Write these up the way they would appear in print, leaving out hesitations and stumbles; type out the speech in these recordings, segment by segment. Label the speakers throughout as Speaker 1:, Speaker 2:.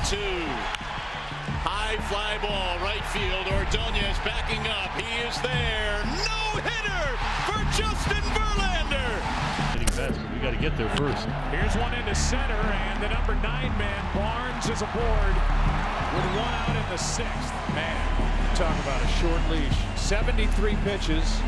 Speaker 1: 0-2. High fly ball, right field. Ordonez backing up. He is there. No hitter for Justin Verlander.
Speaker 2: We got to get there first.
Speaker 3: Here's one into center, and the number 9 man, Barnes, is aboard with 1 out in the 6th. Man, talk about a short leash. 73 pitches,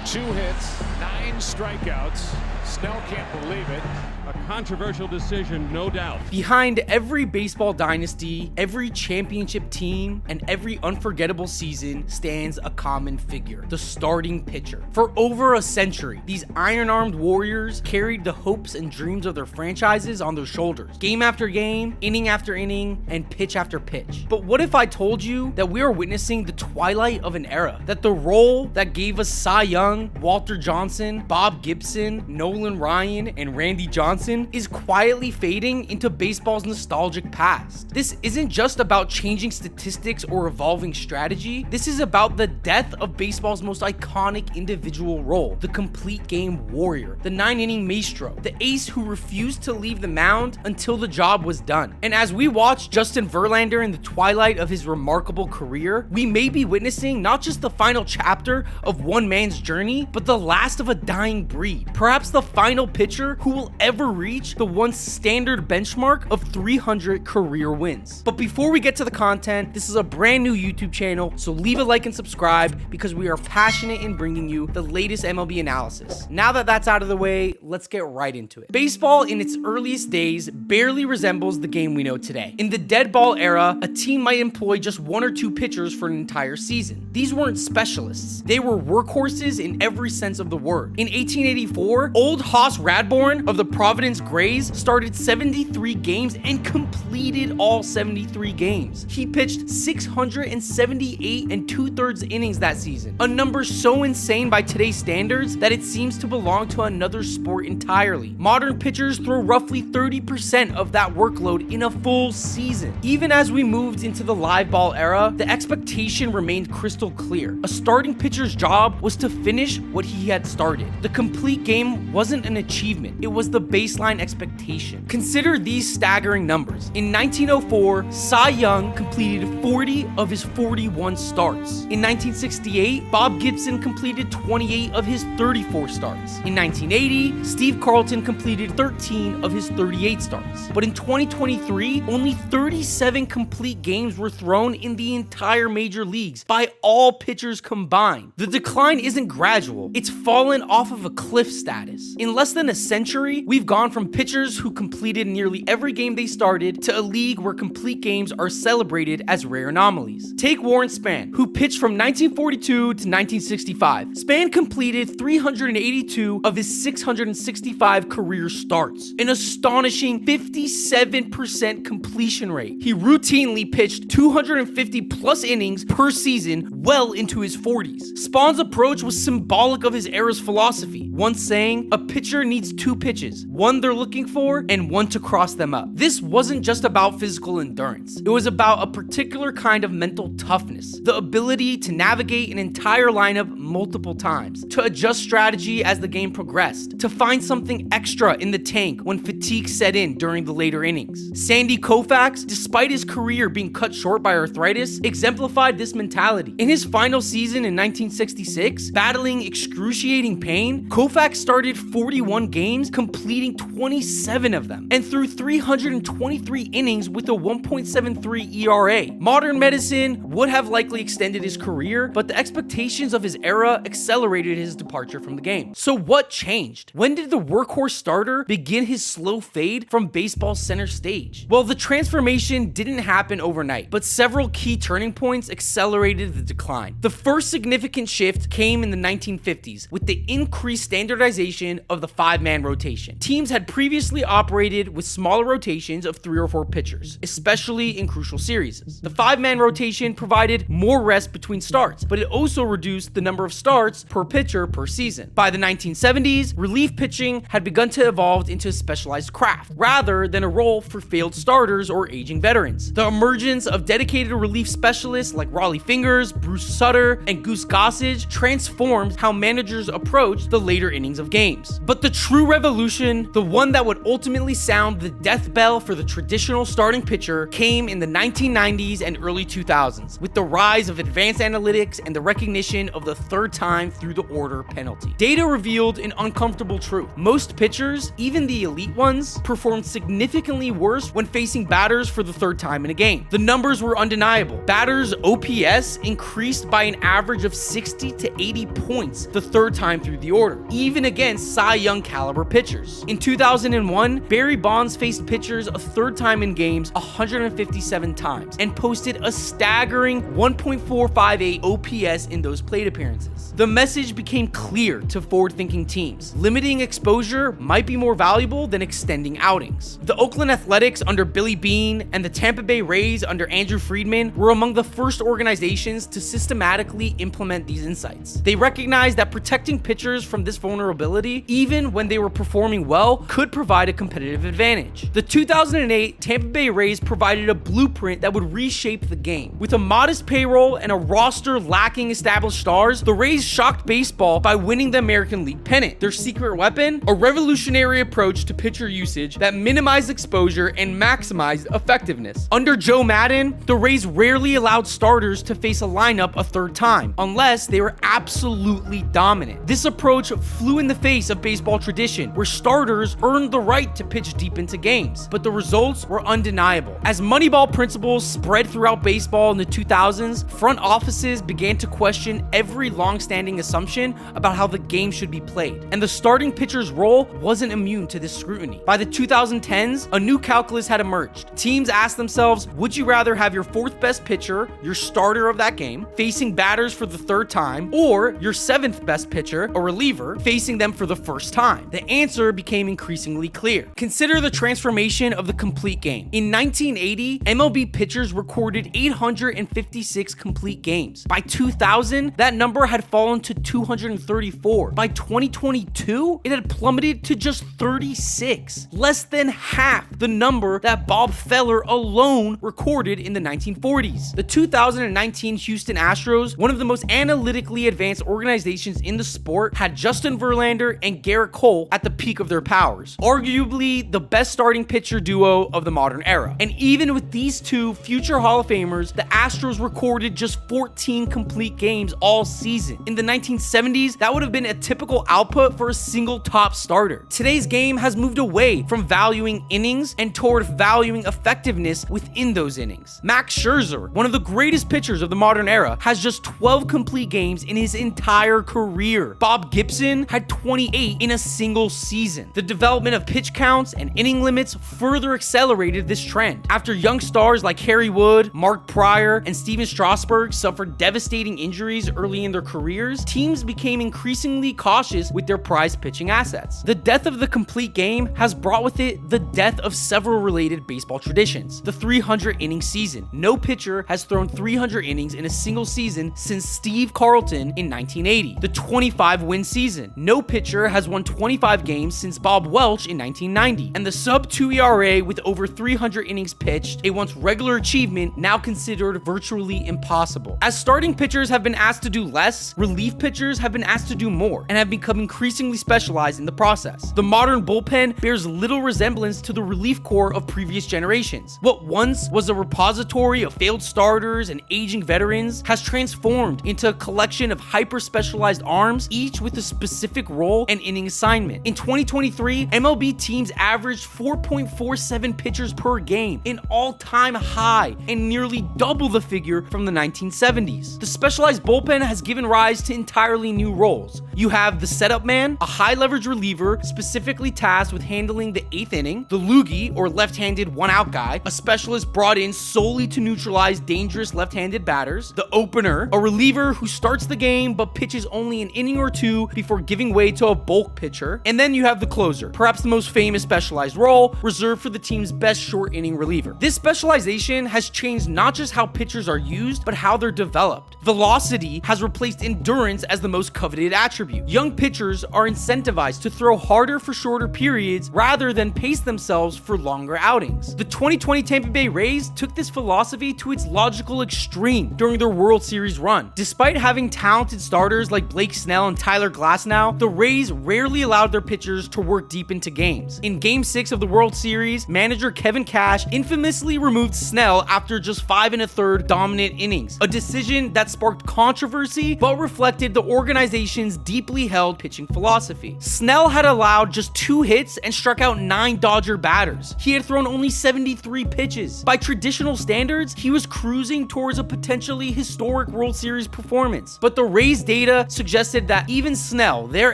Speaker 3: 2 hits, 9 strikeouts. Snell can't believe it.
Speaker 2: A controversial decision, no doubt.
Speaker 4: Behind every baseball dynasty, every championship team, and every unforgettable season stands a common figure, the starting pitcher. For over a century, these iron-armed warriors carried the hopes and dreams of their franchises on their shoulders, game after game, inning after inning, and pitch after pitch. But what if I told you that we are witnessing the twilight of an era, that the role that gave us Cy Young, Walter Johnson, Bob Gibson, Nolan Ryan, and Randy Johnson is quietly fading into baseball's nostalgic past? This isn't just about changing statistics or evolving strategy. This is about the death of baseball's most iconic individual role, the complete game warrior, the 9-inning maestro, the ace who refused to leave the mound until the job was done. And as we watch Justin Verlander in the twilight of his remarkable career, we may be witnessing not just the final chapter of one man's journey, but the last of a dying breed. Perhaps the final pitcher who will ever reach the once standard benchmark of 300 career wins. But before we get to the content, this is a brand new YouTube channel, so leave a like and subscribe because we are passionate in bringing you the latest MLB analysis. Now that that's out of the way, let's get right into it. Baseball in its earliest days barely resembles the game we know today. In the dead ball era, a team might employ just 1 or 2 pitchers for an entire season. These weren't specialists. They were workhorses in every sense of the word. In 1884, old Hoss Radbourn of the Providence Grays started 73 games and completed all 73 games. He pitched 678 and 2/3 innings that season, a number so insane by today's standards that it seems to belong to another sport entirely. Modern pitchers throw roughly 30% of that workload in a full season. Even as we moved into the live ball era, the expectation remained crystal clear. A starting pitcher's job was to finish what he had started. The complete game wasn't an achievement, it was the baseline expectation. Consider these staggering numbers. In 1904, Cy Young completed 40 of his 41 starts. In 1968, Bob Gibson completed 28 of his 34 starts. In 1980, Steve Carlton completed 13 of his 38 starts. But in 2023, only 37 complete games were thrown in the entire major leagues by all pitchers combined. The decline isn't gradual, it's fallen off of a cliff status. In less than a century, we've gone from pitchers who completed nearly every game they started to a league where complete games are celebrated as rare anomalies. Take Warren Spahn, who pitched from 1942 to 1965. Spahn completed 382 of his 665 career starts, an astonishing 57% completion rate. He routinely pitched 250 plus innings per season well into his 40s. Spahn's approach was symbolic of his era's philosophy, once saying, "A pitcher needs 2 pitches, one they're looking for and one to cross them up." This wasn't just about physical endurance. It was about a particular kind of mental toughness, the ability to navigate an entire lineup multiple times, to adjust strategy as the game progressed, to find something extra in the tank when fatigue set in during the later innings. Sandy Koufax, despite his career being cut short by arthritis, exemplified this mentality. In his final season in 1966, battling excruciating pain, Koufax started 41 games, completing 27 of them, and threw 323 innings with a 1.73 ERA. Modern medicine would have likely extended his career, but the expectations of his era accelerated his departure from the game. So what changed? When did the workhorse starter begin his slow fade from baseball's center stage? Well, the transformation didn't happen overnight, but several key turning points accelerated the decline. The first significant shift came in the 1950s with the increased standardization of the 5-man rotation. Teams had previously operated with smaller rotations of 3 or 4 pitchers, especially in crucial series. The 5-man rotation provided more rest between starts, but it also reduced the number of starts per pitcher per season. By the 1970s, relief pitching had begun to evolve into a specialized craft, rather than a role for failed starters or aging veterans. The emergence of dedicated relief specialists like Raleigh Fingers, Bruce Sutter, and Goose Gossage transformed how managers approached the later innings of games. years. But the true revolution, the one that would ultimately sound the death bell for the traditional starting pitcher, came in the 1990s and early 2000s with the rise of advanced analytics and the recognition of the third time through the order penalty. Data revealed an uncomfortable truth. Most pitchers, even the elite ones, performed significantly worse when facing batters for the third time in a game. The numbers were undeniable. Batters' OPS increased by an average of 60 to 80 points the third time through the order, even against Cy Young caliber pitchers. In 2001, Barry Bonds faced pitchers a third time in games 157 times and posted a staggering 1.458 OPS in those plate appearances. The message became clear to forward-thinking teams. Limiting exposure might be more valuable than extending outings. The Oakland Athletics under Billy Beane and the Tampa Bay Rays under Andrew Friedman were among the first organizations to systematically implement these insights. They recognized that protecting pitchers from this vulnerability, even when they were performing well, could provide a competitive advantage. The 2008 Tampa Bay Rays provided a blueprint that would reshape the game. With a modest payroll and a roster lacking established stars, the Rays shocked baseball by winning the American League pennant. Their secret weapon? A revolutionary approach to pitcher usage that minimized exposure and maximized effectiveness. Under Joe Madden, the Rays rarely allowed starters to face a lineup a third time, unless they were absolutely dominant. This approach flew in the face of baseball tradition, where starters earned the right to pitch deep into games, but the results were undeniable. As Moneyball principles spread throughout baseball in the 2000s, front offices began to question every long-standing assumption about how the game should be played, and the starting pitcher's role wasn't immune to this scrutiny. By the 2010s, a new calculus had emerged. Teams asked themselves, would you rather have your fourth best pitcher, your starter of that game, facing batters for the third time, or your seventh best pitcher, a reliever, facing them for the first time? The answer became increasingly clear. Consider the transformation of the complete game. In 1980, MLB pitchers recorded 856 complete games. By 2000, that number had fallen to 234. By 2022, it had plummeted to just 36, less than half the number that Bob Feller alone recorded in the 1940s. The 2019 Houston Astros, one of the most analytically advanced organizations in the sport, had Justin Verlander and Garrett Cole at the peak of their powers, arguably the best starting pitcher duo of the modern era. And even with these two future Hall of Famers, the Astros recorded just 14 complete games all season. In the 1970s, that would have been a typical output for a single top starter. Today's game has moved away from valuing innings and toward valuing effectiveness within those innings. Max Scherzer, one of the greatest pitchers of the modern era, has just 12 complete games in his entire career. Bob Gibson had 28 in a single season. The development of pitch counts and inning limits further accelerated this trend. After young stars like Harry Wood, Mark Pryor, and Steven Strasburg suffered devastating injuries early in their careers, teams became increasingly cautious with their prized pitching assets. The death of the complete game has brought with it the death of several related baseball traditions. The 300-inning season. No pitcher has thrown 300 innings in a single season since Steve Carlton in 1980. The 25-win season. No pitcher has won 25 games since Bob Welch in 1990. And the sub-2 ERA with over 300 innings pitched, a once regular achievement now considered virtually impossible. As starting pitchers have been asked to do less, relief pitchers have been asked to do more and have become increasingly specialized in the process. The modern bullpen bears little resemblance to the relief corps of previous generations. What once was a repository of failed starters and aging veterans has transformed into a collection of hyper-specialized arms, each with a specific role and inning assignment. In 2023, MLB teams averaged 4.47 pitchers per game, an all-time high, and nearly double the figure from the 1970s. The specialized bullpen has given rise to entirely new roles. You have the setup man, a high-leverage reliever specifically tasked with handling the 8th inning, the loogie, or left-handed one-out guy, a specialist brought in solely to neutralize dangerous left-handed batters, the opener, a reliever who starts the game but pitches only an inning or two before giving way to a bulk pitcher, and then you have the closer, perhaps the most famous specialized role, reserved for the team's best short-inning reliever. This specialization has changed not just how pitchers are used, but how they're developed. Velocity has replaced endurance as the most coveted attribute. Young pitchers are incentivized to throw harder for shorter periods rather than pace themselves for longer outings. The 2020 Tampa Bay Rays took this philosophy to its logical extreme during their World Series run. Despite having talented starters like Blake Snell and Tyler Glasnow, the Rays rarely allowed their pitchers to work deep into games. In Game 6 of the World Series, manager Kevin Cash infamously removed Snell after just 5 1/3 dominant innings, a decision that sparked controversy but reflected the organization's deeply held pitching philosophy. Snell had allowed just 2 hits and struck out 9 Dodger batters. He had thrown only 73 pitches. By traditional standards, he was cruising towards a potentially historic World Series performance. But the Rays data suggested that even Snell, their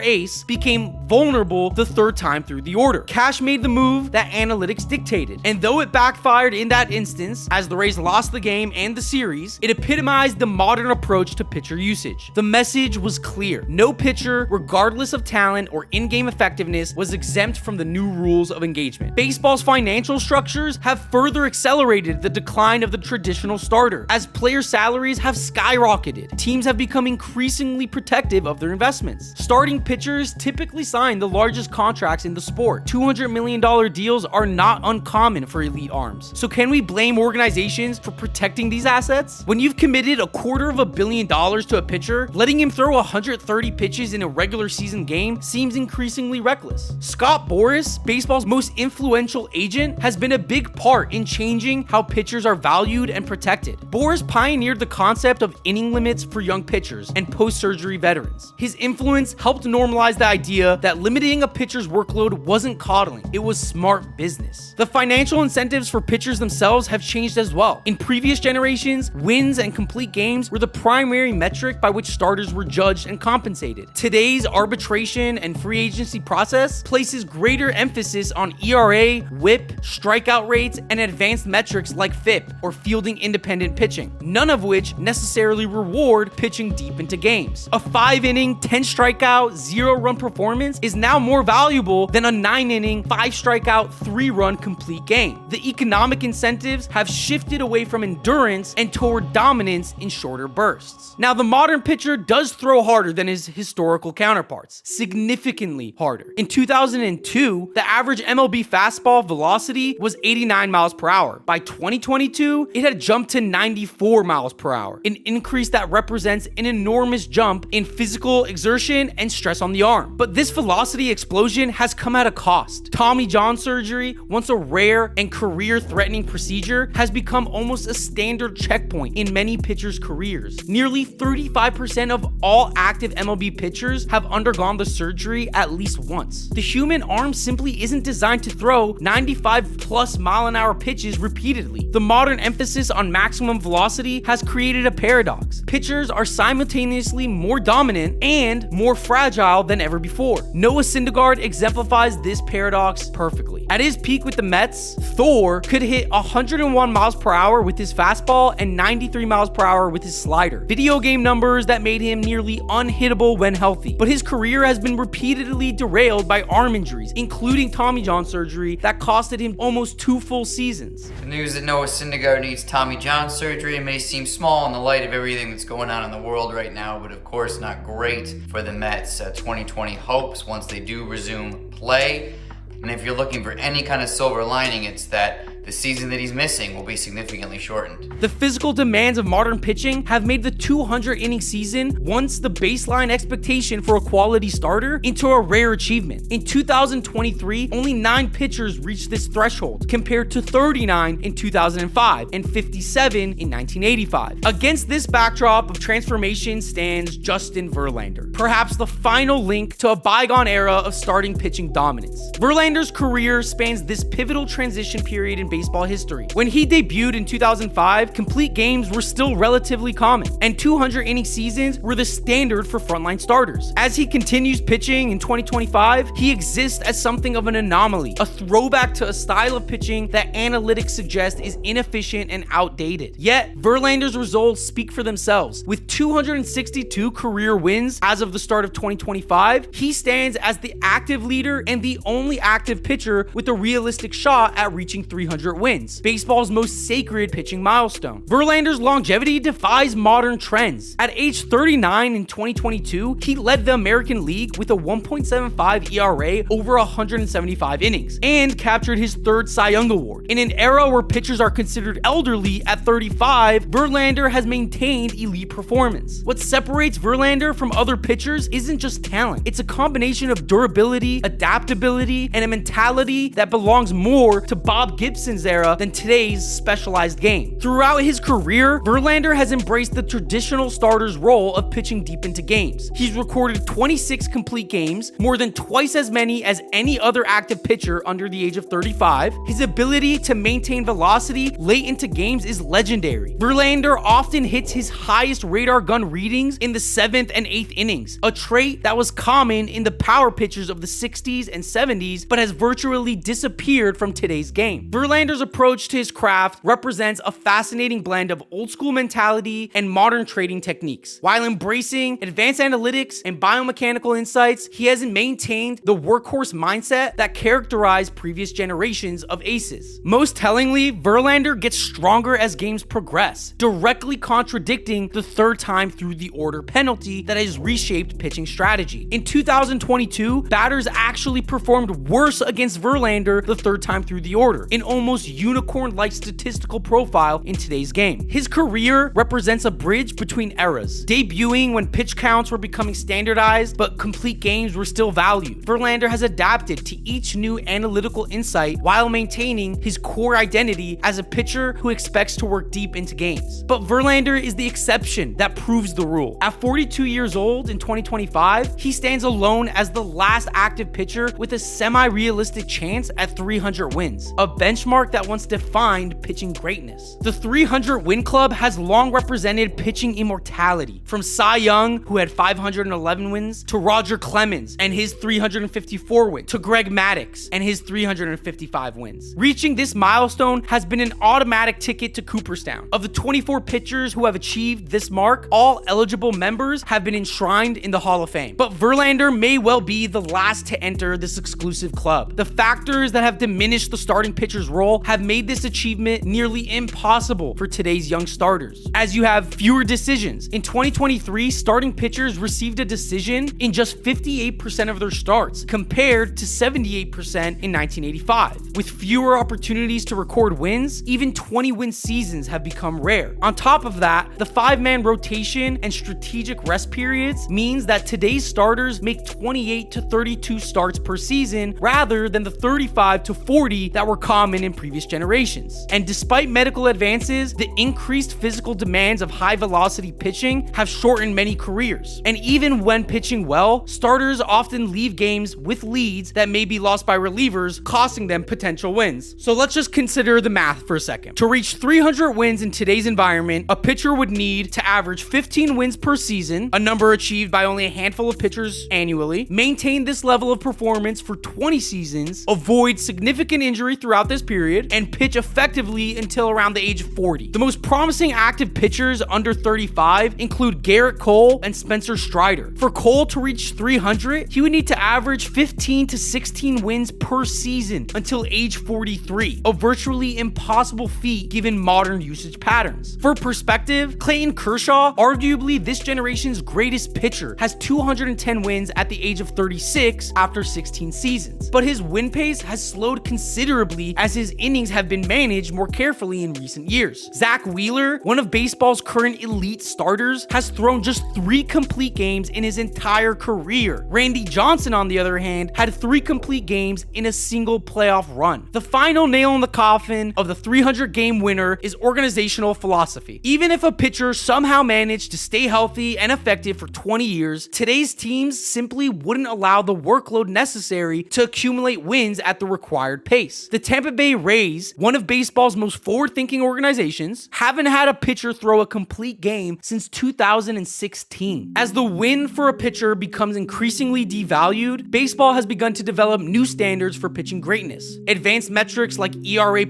Speaker 4: ace, became vulnerable the 3rd time through the order. Cash made the move that analytics dictated, and though it backfired in that instance, as the Rays lost the game and the series, it epitomized the modern approach to pitcher usage. The message was clear. No pitcher, regardless of talent or in-game effectiveness, was exempt from the new rules of engagement. Baseball's financial structures have further accelerated the decline of the traditional starter. As player salaries have skyrocketed, teams have become increasingly protective of their investments. Starting pitchers typically sign the largest contracts in the sport. $200 million deals are not uncommon for elite arms. So can we blame organizations for protecting these assets? When you've committed $250 million to a pitcher, letting him throw 130 pitches in a regular season game seems increasingly reckless. Scott Boras, baseball's most influential agent, has been a big part in changing how pitchers are valued and protected. Boras pioneered the concept of inning limits for young pitchers and post-surgery veterans. His influence helped normalize the idea that limiting a pitcher's workload wasn't coddling, it was smart business. The financial incentives for pitchers themselves have changed as well. In previous generations, wins and complete games were the primary metric by which starters were judged and compensated. Today's arbitration and free agency process places greater emphasis on ERA, WHIP, strikeout rates, and advanced metrics like FIP or fielding independent pitching, none of which necessarily reward pitching deep into games. A 5-inning, 10-strikeout, 0-run performance is now more valuable than a 9-inning, 5-strikeout, 3-run complete game. The economic incentives have shifted away from endurance and toward dominance in shorter bursts. Now, the modern pitcher does throw harder than his historical counterparts, significantly harder. In 2002, the average MLB fastball velocity was 89 miles per hour. By 2022, it had jumped to 94 miles per hour, an increase that represents an enormous jump in physical exertion and stress on the arm. But this velocity explosion has come at a cost. Tommy John surgery, once a rare and career-threatening procedure, has become almost a standard checkpoint in many pitchers' careers. Nearly 35% of all active MLB pitchers have undergone the surgery at least once. The human arm simply isn't designed to throw 95+ mile-an-hour pitches repeatedly. The modern emphasis on maximum velocity has created a paradox. Pitchers are simultaneously more dominant and more fragile than ever before. Noah Syndergaard exemplifies this paradox perfectly. At his peak with the Mets, Thor could hit 101 miles per hour with his fastball and 93 miles per hour with his slider. Video game numbers that made him nearly unhittable when healthy. But his career has been repeatedly derailed by arm injuries, including Tommy John surgery that costed him almost 2 full seasons.
Speaker 5: The news that Noah Syndergaard needs Tommy John surgery may seem small in the light of everything that's going on in the world right now, but of course not great for the Mets' 2020 hopes once they do resume play. And if you're looking for any kind of silver lining, it's that the season that he's missing will be significantly shortened.
Speaker 4: The physical demands of modern pitching have made the 200-inning season, once the baseline expectation for a quality starter, into a rare achievement. In 2023, only 9 pitchers reached this threshold, compared to 39 in 2005 and 57 in 1985. Against this backdrop of transformation stands Justin Verlander, perhaps the final link to a bygone era of starting pitching dominance. Verlander's career spans this pivotal transition period in baseball history. When he debuted in 2005, complete games were still relatively common, and 200-inning seasons were the standard for frontline starters. As he continues pitching in 2025, he exists as something of an anomaly, a throwback to a style of pitching that analytics suggest is inefficient and outdated. Yet, Verlander's results speak for themselves. With 262 career wins as of the start of 2025, he stands as the active leader and the only active pitcher with a realistic shot at reaching 300 300 wins, baseball's most sacred pitching milestone. Verlander's longevity defies modern trends. At age 39 in 2022, he led the American League with a 1.75 ERA over 175 innings and captured his third Cy Young Award. In an era where pitchers are considered elderly at 35, Verlander has maintained elite performance. What separates Verlander from other pitchers isn't just talent. It's a combination of durability, adaptability, and a mentality that belongs more to Bob Gibson's era than today's specialized game. Throughout his career, Verlander has embraced the traditional starter's role of pitching deep into games. He's recorded 26 complete games, more than twice as many as any other active pitcher under the age of 35. His ability to maintain velocity late into games is legendary. Verlander often hits his highest radar gun readings in the 7th and 8th innings, a trait that was common in the power pitchers of the 60s and 70s, but has virtually disappeared from today's game. Verlander's approach to his craft represents a fascinating blend of old school mentality and modern trading techniques. While embracing advanced analytics and biomechanical insights, he has maintained the workhorse mindset that characterized previous generations of aces. Most tellingly, Verlander gets stronger as games progress, directly contradicting the third time through the order penalty that has reshaped pitching strategy. In 2022, batters actually performed worse against Verlander the third time through the order, an almost unicorn-like statistical profile in today's game. His career represents a bridge between eras, debuting when pitch counts were becoming standardized, but complete games were still valued. Verlander has adapted to each new analytical insight while maintaining his core identity as a pitcher who expects to work deep into games. But Verlander is the exception that proves the rule. At 42 years old in 2025, he stands alone as the last active pitcher with a semi-realistic chance at 300 wins, a benchmark that once defined pitching greatness. The 300 win club has long represented pitching immortality, from Cy Young, who had 511 wins, to Roger Clemens and his 354 wins, to Greg Maddux and his 355 wins. Reaching this milestone has been an automatic ticket to Cooperstown. Of the 24 pitchers who have achieved this mark, all eligible members have been enshrined in the Hall of Fame. But Verlander may well be the last to enter this exclusive club. The factors that have diminished the starting pitcher's role have made this achievement nearly impossible for today's young starters, as you have fewer decisions. In 2023, starting pitchers received a decision in just 58% of their starts, compared to 78% in 1985. With fewer opportunities to record wins, even 20-win seasons have become rare. On top of that, the 5-man rotation and strategic rest periods means that today's starters make 28 to 32 starts per season rather than the 35 to 40 that were common in previous generations. And despite medical advances, the increased physical demands of high-velocity pitching have shortened many careers. And even when pitching well, starters often leave games with leads that may be lost by relievers, costing them potential wins. So let's just consider the math for a second. To reach 300 wins in today's environment, a pitcher would need to average 15 wins per season, a number achieved by only a handful of pitchers annually, maintain this level of performance for 20 seasons, avoid significant injury throughout this period, and pitch effectively until around the age of 40. The most promising active pitchers under 35 include Garrett Cole and Spencer Strider. For Cole to reach 300, he would need to average 15 to 16 wins per season until age 43, a virtually impossible feat given modern usage patterns. For perspective, Clayton Kershaw, arguably this generation's greatest pitcher, has 210 wins at the age of 36 after 16 seasons. But his win pace has slowed considerably as his innings have been managed more carefully in recent years. Zach Wheeler, one of baseball's current elite starters, has thrown just 3 complete games in his entire career. Randy Johnson, on the other hand, had 3 complete games in a single playoff run. The final nail in the coffin of the 300-game winner is organizational philosophy. Even if a pitcher somehow managed to stay healthy and effective for 20 years, today's teams simply wouldn't allow the workload necessary to accumulate wins at the required pace. The Tampa Bay Rays, one of baseball's most forward-thinking organizations, haven't had a pitcher throw a complete game since 2016. As the win for a pitcher becomes increasingly devalued, baseball has begun to develop new standards for pitching greatness. Advanced metrics like ERA+,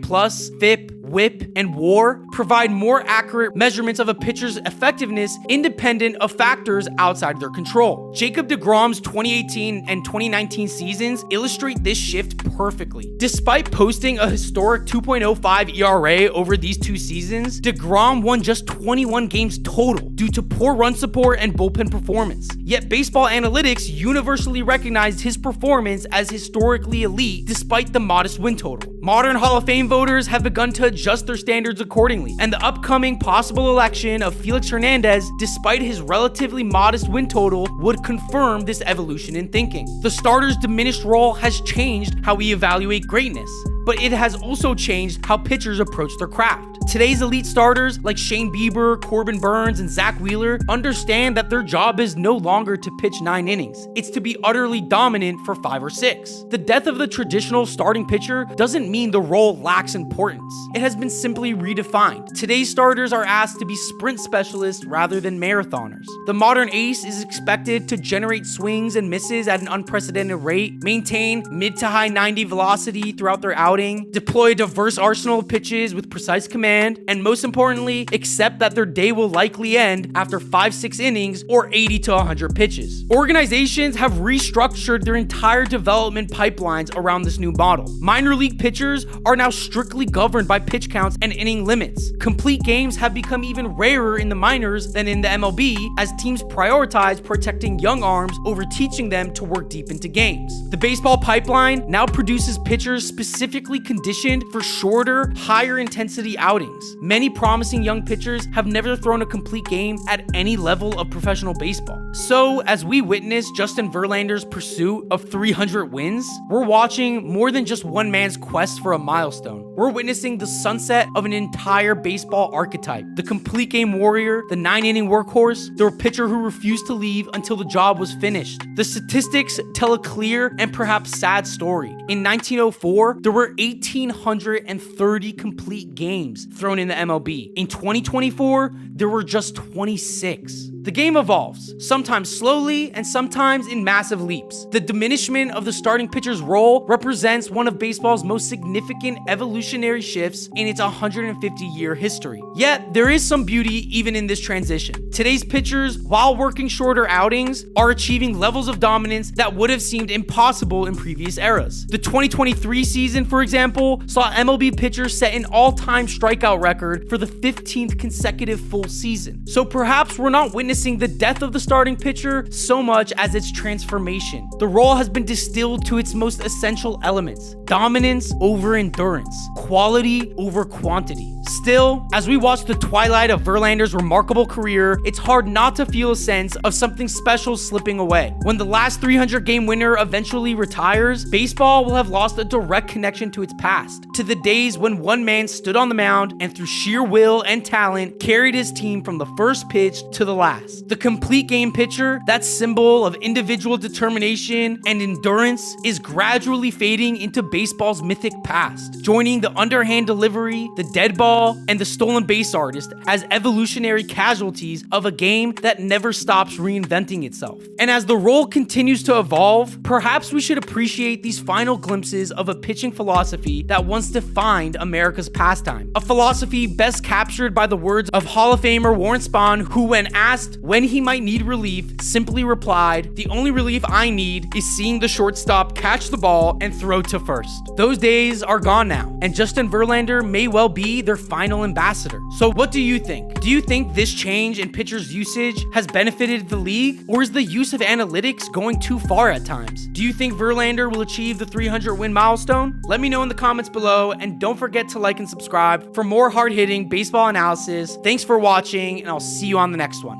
Speaker 4: FIP, whip, and WAR provide more accurate measurements of a pitcher's effectiveness independent of factors outside their control. Jacob deGrom's 2018 and 2019 seasons illustrate this shift perfectly. Despite posting a historic 2.05 ERA over these 2 seasons, deGrom won just 21 games total due to poor run support and bullpen performance. Yet baseball analytics universally recognized his performance as historically elite despite the modest win total. Modern Hall of Fame voters have begun to adjust their standards accordingly, and the upcoming possible election of Felix Hernandez, despite his relatively modest win total, would confirm this evolution in thinking. The starter's diminished role has changed how we evaluate greatness, but it has also changed how pitchers approach their craft. Today's elite starters like Shane Bieber, Corbin Burns, and Zach Wheeler understand that their job is no longer to pitch 9 innings. It's to be utterly dominant for 5 or 6. The death of the traditional starting pitcher doesn't mean the role lacks importance. It has been simply redefined. Today's starters are asked to be sprint specialists rather than marathoners. The modern ace is expected to generate swings and misses at an unprecedented rate, maintain mid to high 90 velocity throughout their outing, deploy a diverse arsenal of pitches with precise command, and most importantly, accept that their day will likely end after 5-6 innings or 80 to 100 pitches. Organizations have restructured their entire development pipelines around this new model. Minor league pitchers are now strictly governed by pitch counts and inning limits. Complete games have become even rarer in the minors than in the MLB as teams prioritize protecting young arms over teaching them to work deep into games. The baseball pipeline now produces pitchers specifically conditioned for shorter, higher intensity outings. Many promising young pitchers have never thrown a complete game at any level of professional baseball. So, as we witness Justin Verlander's pursuit of 300 wins, we're watching more than just one man's quest for a milestone. We're witnessing the sunset of an entire baseball archetype. The complete game warrior, the 9-inning workhorse, the pitcher who refused to leave until the job was finished. The statistics tell a clear and perhaps sad story. In 1904, there were 1,830 complete games thrown in the MLB. In 2024, there were just 26. The game evolves, sometimes slowly and sometimes in massive leaps. The diminishment of the starting pitcher's role represents one of baseball's most significant evolutionary shifts in its 150-year history. Yet, there is some beauty even in this transition. Today's pitchers, while working shorter outings, are achieving levels of dominance that would have seemed impossible in previous eras. The 2023 season, for example, saw MLB pitchers set an all-time strikeout record for the 15th consecutive full season. So perhaps we're not witnessing the death of the starting pitcher so much as its transformation. The role has been distilled to its most essential elements: dominance over endurance, quality over quantity. Still, as we watch the twilight of Verlander's remarkable career, it's hard not to feel a sense of something special slipping away. When the last 300-game winner eventually retires, baseball will have lost a direct connection to its past, to the days when one man stood on the mound and through sheer will and talent carried his team from the first pitch to the last. The complete game pitcher, that symbol of individual determination and endurance, is gradually fading into baseball's mythic past, joining the underhand delivery, the dead ball, and the stolen base artist as evolutionary casualties of a game that never stops reinventing itself. And as the role continues to evolve, perhaps we should appreciate these final glimpses of a pitching philosophy that once defined America's pastime. A philosophy best captured by the words of Hall of Famer Warren Spahn, who, when asked when he might need relief, simply replied, "The only relief I need is seeing the shortstop catch the ball and throw to first." Those days are gone now, and Justin Verlander may well be their final ambassador. So what do you think? Do you think this change in pitchers' usage has benefited the league, or is the use of analytics going too far at times? Do you think Verlander will achieve the 300-win milestone? Let me know in the comments below, and don't forget to like and subscribe for more hard-hitting baseball analysis. Thanks for watching, and I'll see you on the next one.